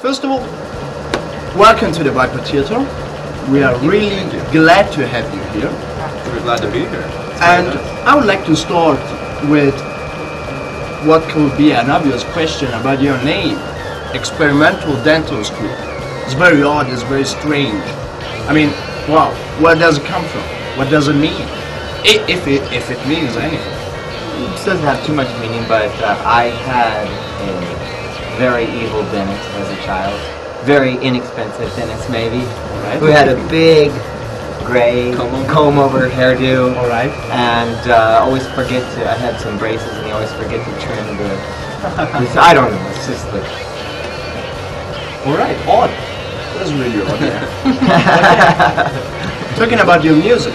First of all, welcome to the Viper Theatre. We are really glad to have you here. We're glad to be here. And I would like to start with what could be an obvious question about your name, Experimental Dental School. It's very odd, it's very strange. I mean, wow, where does it come from? What does it mean? If it means anything. It doesn't have too much meaning, but I had a very evil dentist as a child. Very inexpensive dentist, maybe. Right. Who had a big gray comb-over hairdo. All right. And always forget to, I had some braces and he always forget to trim the, I don't know, it's just like... Alright, odd. That's really odd, yeah. Talking about your music,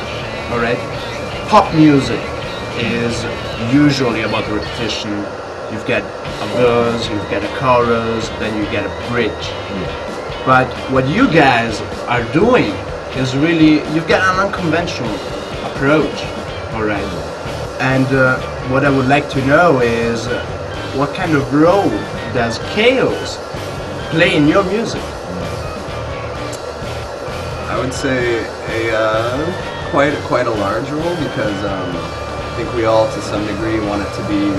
alright? Pop music is usually about repetition. You've got a verse, you've got a chorus, then you get a bridge. Yeah. But what you guys are doing is really, you've got an unconventional approach, alright? And what I would like to know is what kind of role does chaos play in your music? I would say quite a large role, because I think we all to some degree want it to be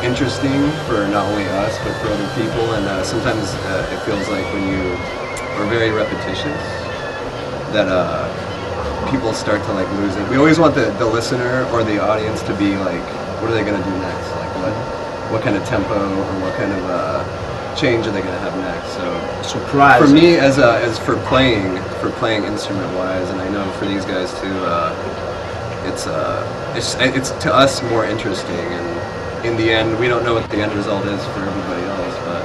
interesting for not only us but for other people, and sometimes it feels like when you are very repetitious that people start to like lose it. We always want the listener or the audience to be like, what are they going to do next? Like what kind of tempo or what kind of change are they going to have next? So surprise. For me, as for playing instrument wise, and I know for these guys too, it's to us more interesting, and in the end, we don't know what the end result is for everybody else, but...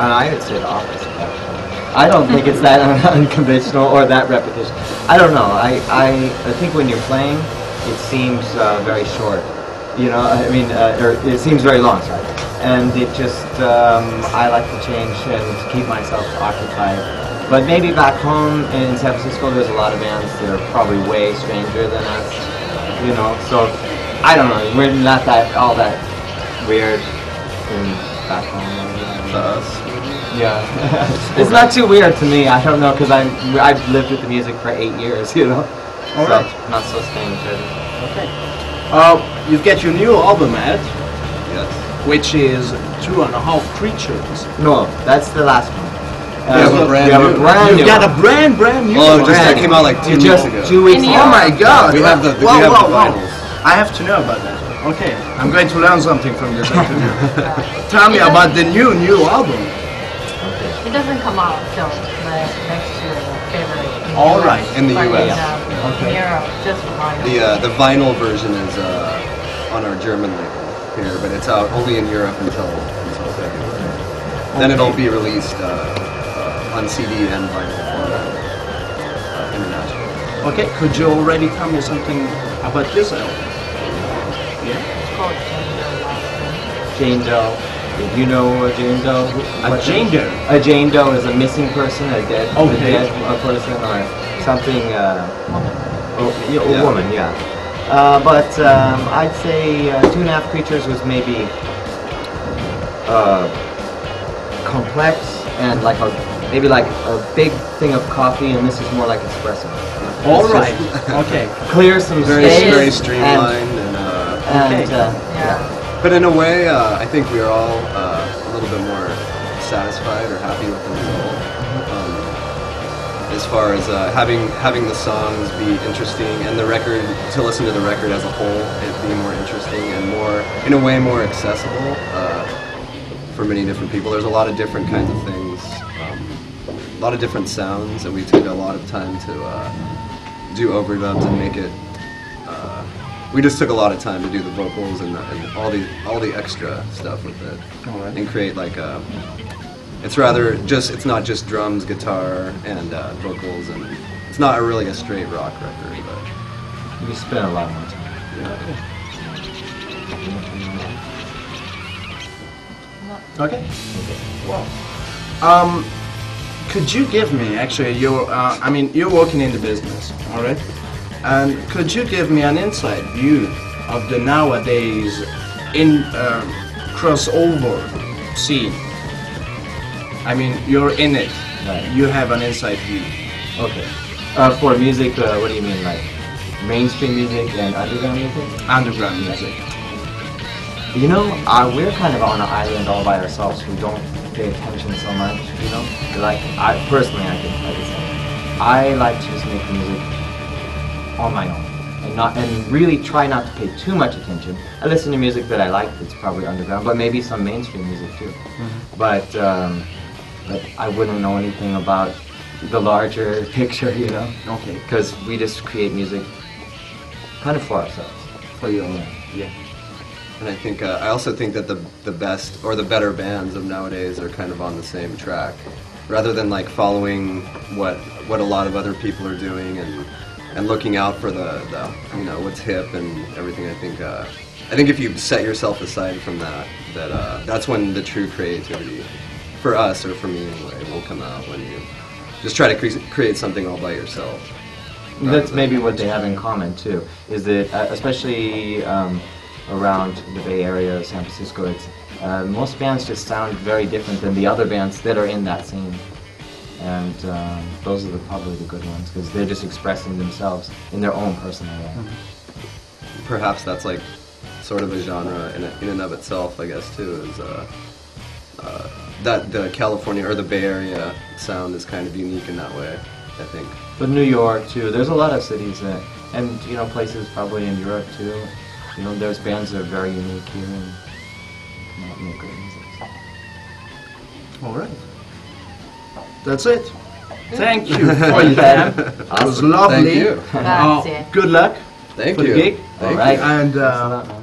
I would say the opposite, actually. I don't think it's that unconventional or that repetition. I don't know. I think when you're playing, it seems very short. You know, I mean, or it seems very long, sorry. And it just, I like to change and to keep myself occupied. But maybe back home in San Francisco, there's a lot of bands that are probably way stranger than us. You know, so... I don't know, we're not all that weird in back home. To us? Yeah. It's not too weird to me, I don't know, because I've lived with the music for 8 years, you know? Alright. So, not so strange. Okay. You've got your new album out. Yes. Which is 2.5 Creatures. No, that's the last one. We have a brand new. You've got a brand new Oh, one. that came out like 2 weeks ago. 2 weeks ago. Oh my god! We have the vinyls. I have to know about that. Okay, I'm going to learn something from this interview. Tell me about the new album. Okay. It doesn't come out till next year, February. All right, in the U.S. Okay. In Europe, just for vinyl. The vinyl version is on our German label here, but it's out only in Europe until February. Then it'll be released on CD and vinyl internationally. Okay, could you already tell me something about this album? Yeah. It's called Jane Doe. Did you know Jane Doe? A Jane Doe? A Jane Doe is a missing person, a dead person, or something. A woman, yeah. But I'd say 2.5 Creatures was maybe complex and like maybe like a big thing of coffee, and this is more like espresso. All right. Okay. Clear some space. Very streamlined Okay. Yeah. But in a way, I think we are all a little bit more satisfied or happy with the result. As far as having the songs be interesting, and the record, to listen to the record as a whole, it be more interesting and more, in a way, more accessible for many different people. There's a lot of different kinds of things, a lot of different sounds, and we took a lot of time to do overdubs and make it. We just took a lot of time to do the vocals and all the extra stuff with it, and create like a. It's not just drums, guitar, and vocals, and it's not really a straight rock record, but We spent a lot more time. Yeah. Okay. Well, could you give me actually your? I mean, you're working in the business, all right? And could you give me an inside view of the nowadays crossover scene? I mean, you're in it. Right. You have an inside view. Okay. For music, what do you mean, like mainstream music and underground music? Underground music. You know, we're kind of on an island all by ourselves. We don't pay attention so much, you know? Like, I personally, I can say, I like to just make music on my own. And really try not to pay too much attention. I listen to music that I like that's probably underground, but maybe some mainstream music too. But I wouldn't know anything about the larger picture, you know? Okay. Because we just create music kind of for ourselves. For your own. Yeah. And I think I also think that the best or the better bands of nowadays are kind of on the same track, rather than like following what a lot of other people are doing and looking out for the you know what's hip and everything. I think if you set yourself aside from that's when the true creativity, for us or for me anyway, will come out, when you just try to create something all by yourself. That's maybe what they have in common too, is that especially around the Bay Area, San Francisco, it's, most bands just sound very different than the other bands that are in that scene. And those are probably the good ones, because they're just expressing themselves in their own personal way. Perhaps that's like sort of a genre in and of itself, I guess, too, is that the California or the Bay Area sound is kind of unique in that way, I think. But New York too, there's a lot of cities that, and you know, places probably in Europe too. You know, there's bands that are very unique here and come out and make great music. All right. That's it. Thank you for your time. It was lovely. Thank you. Grazie. Good luck Thank for you. the gig. Thank All right. you. And Thanks a lot, man.